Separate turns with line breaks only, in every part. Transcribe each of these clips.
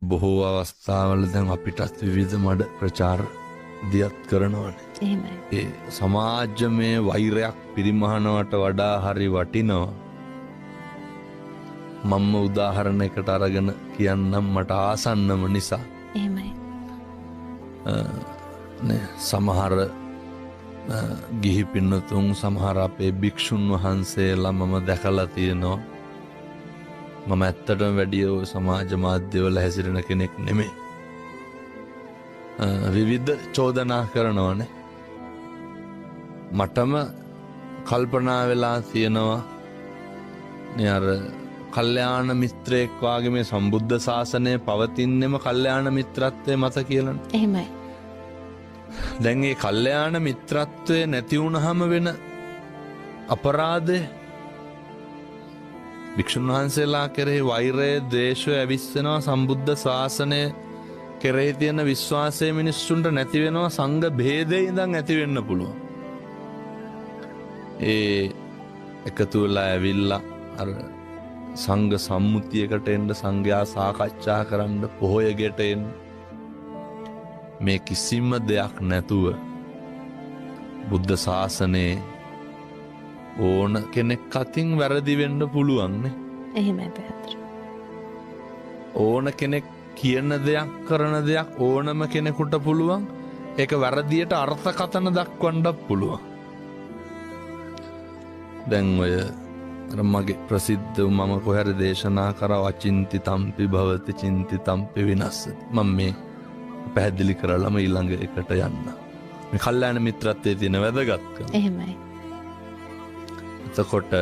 බොහෝ අවස්ථාවල දැන් අපිටත් විවිධ මඩ ප්‍රචාර දියත් කරනවානේ.
එහෙමයි.
ඒ සමාජමය වෛරයක් පිරිමහනවට වඩා හරි වටිනවා. මම උදාහරණයකට අරගෙන කියන්නම් මට ආසන්නම නිසා.
එහෙමයි.
සමහර ගිහි පින්නතුන් සමහර අපේ භික්ෂුන් වහන්සේලා මම දැකලා තියෙනවා. මම ඇත්තටම වැඩිය සමාජ මාධ්‍යවල හැසිරෙන කෙනෙක් නෙමෙයි. විවිධ චෝදනා කරනවනේ. මටම කල්පනා වෙලා තියෙනවා නේ අර කල්යාණ මිත්‍රයෙක් වාගේ මේ සම්බුද්ධ ශාසනය පවතින්නෙම කල්යාණ මිත්‍රත්වයේ මත කියලානේ.
එහෙමයි.
දැන් මේ කල්යාණ මිත්‍රත්වය නැති වුනහම වෙන අපරාධය භික්ෂුන් වහන්සේලා කෙරෙහි වෛරය, ද්වේෂය ඇවිස්සෙනවා. සම්බුද්ධ ශාසනය කෙරෙහි තියෙන විශ්වාසය මිනිස්සුන්ට නැති වෙනවා. සංඝ භේදේ ඉඳන් ඇති වෙන්න පුළුවන්. ඒ එකතු වෙලා ඇවිල්ලා අර සංඝ සම්මුතියකට එන්න, සංඝයා සාකච්ඡා කරන්න, පොහොය ගෙට එන්න, මේ කිසිම දෙයක් නැතුව බුද්ධ ශාසනයේ ඕන කෙනෙක් අතින් වැරදි වෙන්න පුළුවන් නේ.
එහෙමයි පැහැදිලි.
ඕන කෙනෙක් කියන දෙයක් කරන දෙයක් ඕනම කෙනෙකුට පුළුවන් ඒක වැරදියට අර්ථකථන දක්වන්නත් පුළුවන්. දැන් ඔය මගේ ප්‍රසිද්ධ මම කොහරි දේශනා කරා අචින්ති තම්පි භවති චින්ති තම්පි විනස්සති. මම මේ පැහැදිලි කරලම ඊළඟ එකට යන්න. මේ කල්යාණ මිත්‍රත්වයේ තියෙන වැදගත්කම.
එහෙමයි.
එතකොට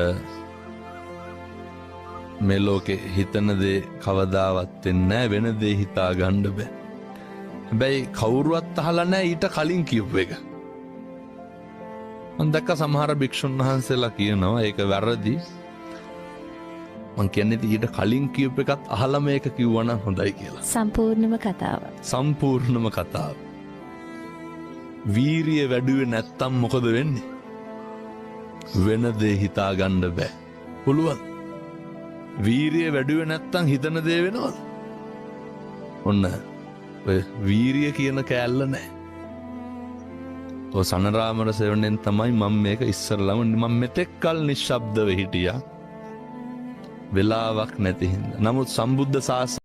මේ ලෝකේ හිතන දේ කවදාවත් වෙන්නේ නැහැ, වෙන දේ හිතා ගන්න බෑ. හැබැයි කවුරුවත් අහලා නැහැ ඊට කලින් කියපු එක. මම දැක්ක සමහර භික්ෂුන් වහන්සේලා කියනවා ඒක වැරදි. මං කියන්නේ ඊට කලින් කියපු එකත් අහලා මේක කිව්වා නම් හොඳයි කියලා.
සම්පූර්ණම කතාව.
සම්පූර්ණම කතාව. වීරිය වැඩුවේ නැත්තම් මොකද වෙන්නේ? වෙන දේ හිතා ගන්න බෑ. පුළුවන්. වීරිය වැඩුවේ නැත්තම් හිතන දේ වෙනවද? ඔන්න ඔය වීරිය කියන කෑල්ල නැහැ. ඔය සනරාමර සෙවණෙන් තමයි මම මේක ඉස්සරලම මම මෙතෙක් කල නිශ්ශබ්දව හිටියා. වෙලාවක් නැති හින්දා. නමුත් සම්බුද්ධ ශාසනය